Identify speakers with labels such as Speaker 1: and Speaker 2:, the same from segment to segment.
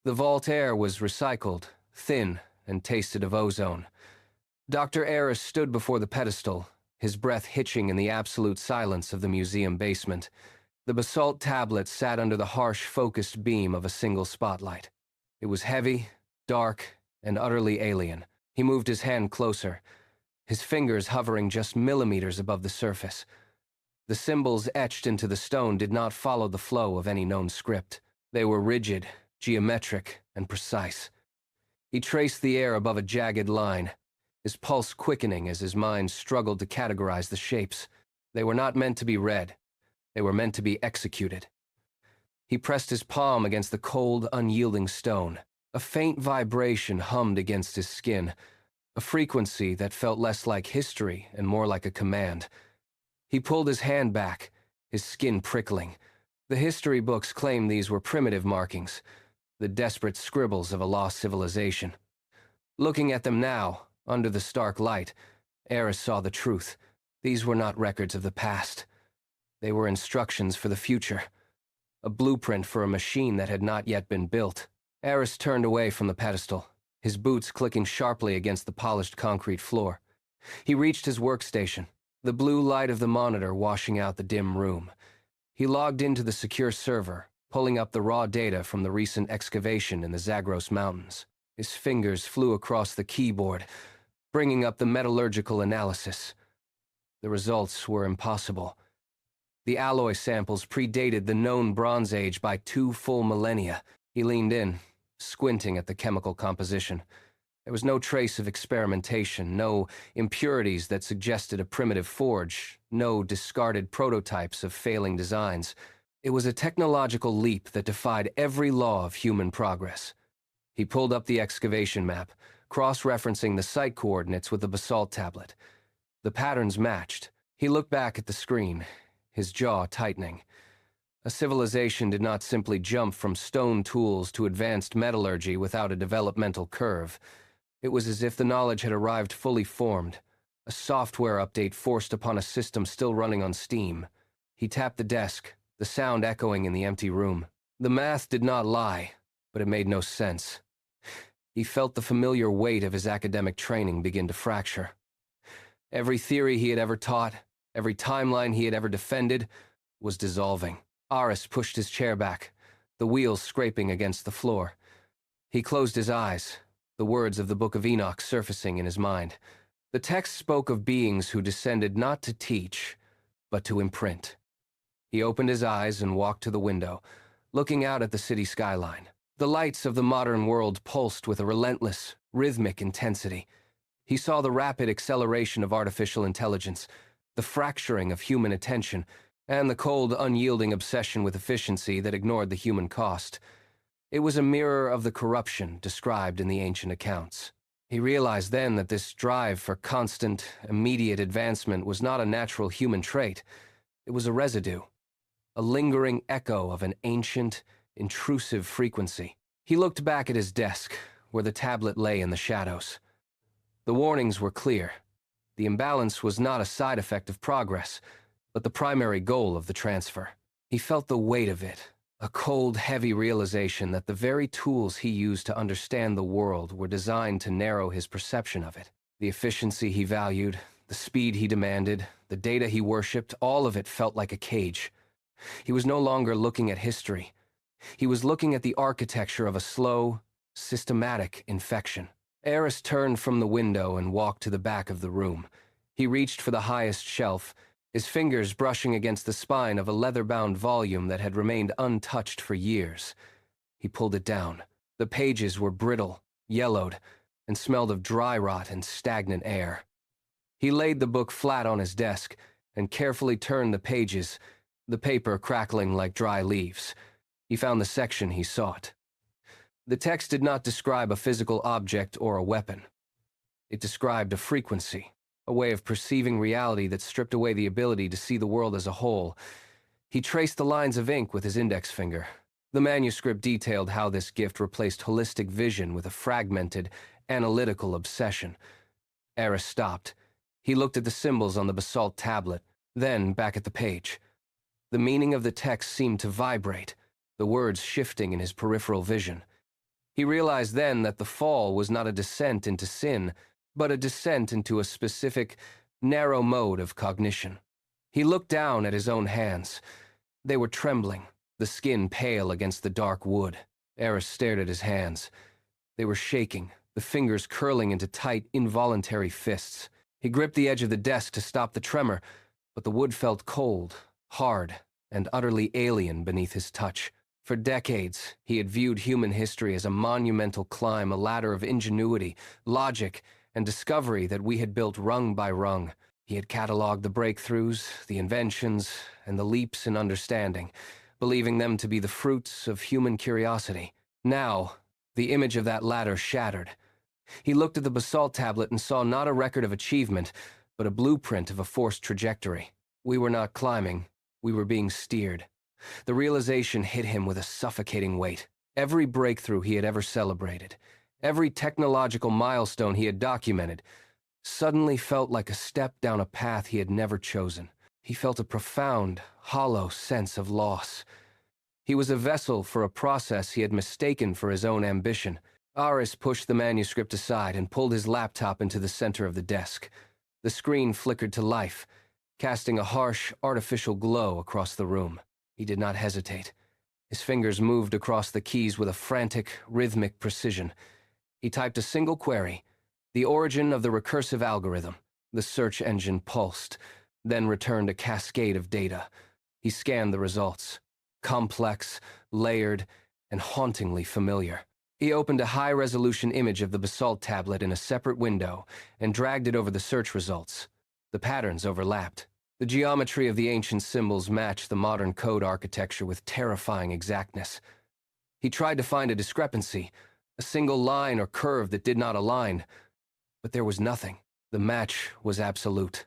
Speaker 1: The vault air was recycled, thin, and tasted of ozone. Dr. Eris stood before the pedestal, his breath hitching in the absolute silence of the museum basement. The basalt tablet sat under the harsh, focused beam of a single spotlight. It was heavy, dark, and utterly alien. He moved his hand closer, his fingers hovering just millimeters above the surface. The symbols etched into the stone did not follow the flow of any known script. They were rigid, geometric, and precise. He traced the air above a jagged line, his pulse quickening as his mind struggled to categorize the shapes. They were not meant to be read. They were meant to be executed. He pressed his palm against the cold, unyielding stone. A faint vibration hummed against his skin, a frequency that felt less like history and more like a command. He pulled his hand back, his skin prickling. The history books claimed these were primitive markings, the desperate scribbles of a lost civilization. Looking at them now, under the stark light, Eris saw the truth. These were not records of the past. They were instructions for the future, a blueprint for a machine that had not yet been built. Eris turned away from the pedestal, his boots clicking sharply against the polished concrete floor. He reached his workstation, the blue light of the monitor washing out the dim room. He logged into the secure server, pulling up the raw data from the recent excavation in the Zagros Mountains. His fingers flew across the keyboard, bringing up the metallurgical analysis. The results were impossible. The alloy samples predated the known Bronze Age by 2 full millennia. He leaned in, squinting at the chemical composition. There was no trace of experimentation, no impurities that suggested a primitive forge, no discarded prototypes of failing designs. It was a technological leap that defied every law of human progress. He pulled up the excavation map, cross-referencing the site coordinates with the basalt tablet. The patterns matched. He looked back at the screen, his jaw tightening. A civilization did not simply jump from stone tools to advanced metallurgy without a developmental curve. It was as if the knowledge had arrived fully formed, a software update forced upon a system still running on steam. He tapped the desk, the sound echoing in the empty room. The math did not lie, but it made no sense. He felt the familiar weight of his academic training begin to fracture. Every theory he had ever taught, every timeline he had ever defended, was dissolving. Aris pushed his chair back, the wheels scraping against the floor. He closed his eyes, the words of the Book of Enoch surfacing in his mind. The text spoke of beings who descended not to teach, but to imprint. He opened his eyes and walked to the window, looking out at the city skyline. The lights of the modern world pulsed with a relentless, rhythmic intensity. He saw the rapid acceleration of artificial intelligence, the fracturing of human attention, and the cold, unyielding obsession with efficiency that ignored the human cost. It was a mirror of the corruption described in the ancient accounts. He realized then that this drive for constant, immediate advancement was not a natural human trait. It was a residue, a lingering echo of an ancient, intrusive frequency. He looked back at his desk, where the tablet lay in the shadows. The warnings were clear. The imbalance was not a side effect of progress, but the primary goal of the transfer. He felt the weight of it, a cold, heavy realization that the very tools he used to understand the world were designed to narrow his perception of it. The efficiency he valued, the speed he demanded, the data he worshipped, all of it felt like a cage. He was no longer looking at history. He was looking at the architecture of a slow, systematic infection. Eris turned from the window and walked to the back of the room. He reached for the highest shelf, his fingers brushing against the spine of a leather-bound volume that had remained untouched for years. He pulled it down. The pages were brittle, yellowed, and smelled of dry rot and stagnant air. He laid the book flat on his desk and carefully turned the pages, the paper crackling like dry leaves. He found the section he sought. The text did not describe a physical object or a weapon. It described a frequency, a way of perceiving reality that stripped away the ability to see the world as a whole. He traced the lines of ink with his index finger. The manuscript detailed how this gift replaced holistic vision with a fragmented, analytical obsession. Eris stopped. He looked at the symbols on the basalt tablet, then back at the page. The meaning of the text seemed to vibrate, the words shifting in his peripheral vision. He realized then that the fall was not a descent into sin, but a descent into a specific, narrow mode of cognition. He looked down at his own hands. They were trembling, the skin pale against the dark wood. Eris stared at his hands. They were shaking, the fingers curling into tight, involuntary fists. He gripped the edge of the desk to stop the tremor, but the wood felt cold, hard, and utterly alien beneath his touch. For decades, he had viewed human history as a monumental climb, a ladder of ingenuity, logic, and discovery that we had built rung by rung. He had cataloged the breakthroughs, the inventions, and the leaps in understanding, believing them to be the fruits of human curiosity. Now, the image of that ladder shattered. He looked at the basalt tablet and saw not a record of achievement, but a blueprint of a forced trajectory. We were not climbing, we were being steered. The realization hit him with a suffocating weight. Every breakthrough he had ever celebrated, every technological milestone he had documented, suddenly felt like a step down a path he had never chosen. He felt a profound, hollow sense of loss. He was a vessel for a process he had mistaken for his own ambition. Aris pushed the manuscript aside and pulled his laptop into the center of the desk. The screen flickered to life, casting a harsh, artificial glow across the room. He did not hesitate. His fingers moved across the keys with a frantic, rhythmic precision. He typed a single query: the origin of the recursive algorithm. The search engine pulsed, then returned a cascade of data. He scanned the results. Complex, layered, and hauntingly familiar. He opened a high-resolution image of the basalt tablet in a separate window and dragged it over the search results. The patterns overlapped. The geometry of the ancient symbols matched the modern code architecture with terrifying exactness. He tried to find a discrepancy, a single line or curve that did not align, but there was nothing. The match was absolute.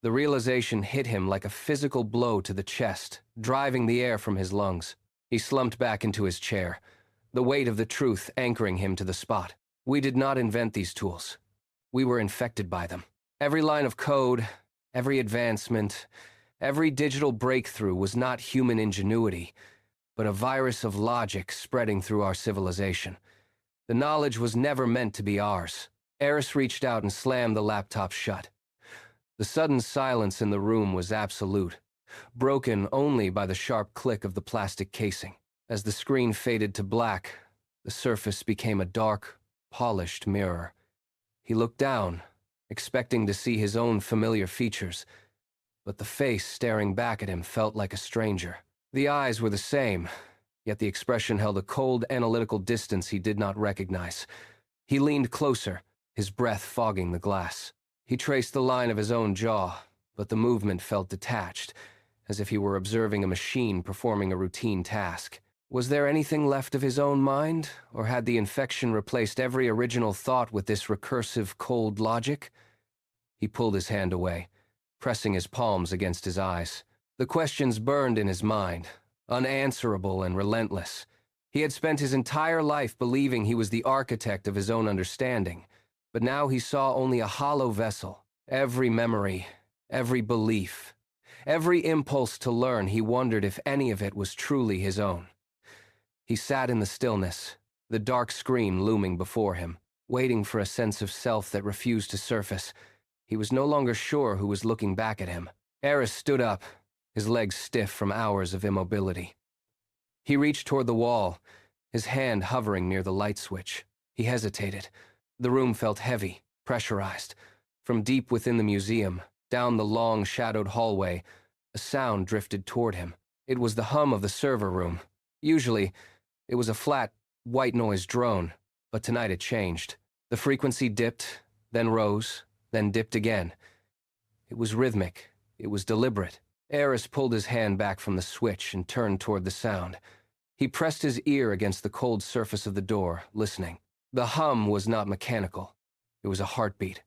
Speaker 1: The realization hit him like a physical blow to the chest, driving the air from his lungs. He slumped back into his chair, the weight of the truth anchoring him to the spot. We did not invent these tools. We were infected by them. Every line of code, every advancement, every digital breakthrough was not human ingenuity, but a virus of logic spreading through our civilization. The knowledge was never meant to be ours. Eris reached out and slammed the laptop shut. The sudden silence in the room was absolute, broken only by the sharp click of the plastic casing. As the screen faded to black, the surface became a dark, polished mirror. He looked down, expecting to see his own familiar features, but the face staring back at him felt like a stranger. The eyes were the same, yet the expression held a cold, analytical distance he did not recognize. He leaned closer, his breath fogging the glass. He traced the line of his own jaw, but the movement felt detached, as if he were observing a machine performing a routine task. Was there anything left of his own mind, or had the infection replaced every original thought with this recursive, cold logic? He pulled his hand away, pressing his palms against his eyes. The questions burned in his mind, unanswerable and relentless. He had spent his entire life believing he was the architect of his own understanding, but now he saw only a hollow vessel. Every memory, every belief, every impulse to learn, he wondered if any of it was truly his own. He sat in the stillness, the dark screen looming before him, waiting for a sense of self that refused to surface. He was no longer sure who was looking back at him. Eris stood up, his legs stiff from hours of immobility. He reached toward the wall, his hand hovering near the light switch. He hesitated. The room felt heavy, pressurized. From deep within the museum, down the long, shadowed hallway, a sound drifted toward him. It was the hum of the server room. Usually, it was a flat, white noise drone, but tonight it changed. The frequency dipped, then rose, then dipped again. It was rhythmic. It was deliberate. Eris pulled his hand back from the switch and turned toward the sound. He pressed his ear against the cold surface of the door, listening. The hum was not mechanical. It was a heartbeat.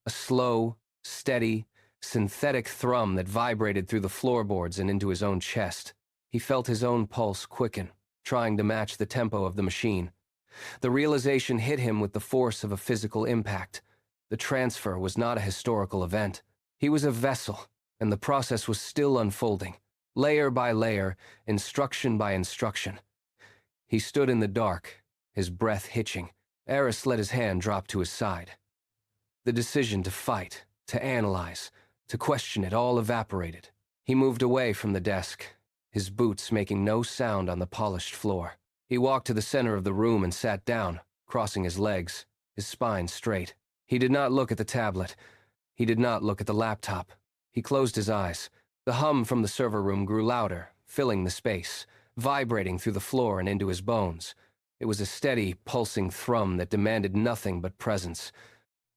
Speaker 1: A slow, steady, synthetic thrum that vibrated through the floorboards and into his own chest. He felt his own pulse quicken, trying to match the tempo of the machine. The realization hit him with the force of a physical impact. The transfer was not a historical event. He was a vessel, and the process was still unfolding, layer by layer, instruction by instruction. He stood in the dark, his breath hitching. Eris let his hand drop to his side. The decision to fight, to analyze, to question it all evaporated. He moved away from the desk, his boots making no sound on the polished floor. He walked to the center of the room and sat down, crossing his legs, his spine straight. He did not look at the tablet. He did not look at the laptop. He closed his eyes. The hum from the server room grew louder, filling the space, vibrating through the floor and into his bones. It was a steady, pulsing thrum that demanded nothing but presence.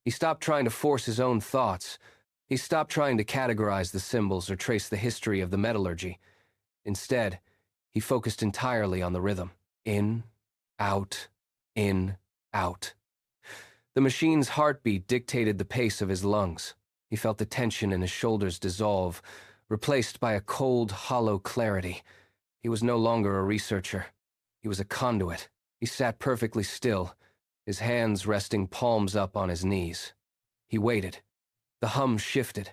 Speaker 1: He stopped trying to force his own thoughts. He stopped trying to categorize the symbols or trace the history of the metallurgy. Instead, he focused entirely on the rhythm. In, out, in, out. The machine's heartbeat dictated the pace of his lungs. He felt the tension in his shoulders dissolve, replaced by a cold, hollow clarity. He was no longer a researcher. He was a conduit. He sat perfectly still, his hands resting palms up on his knees. He waited. The hum shifted,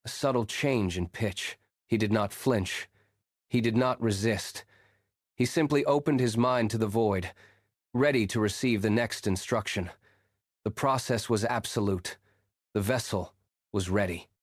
Speaker 1: a subtle change in pitch. He did not flinch. He did not resist. He simply opened his mind to the void, ready to receive the next instruction. The process was absolute. The vessel was ready.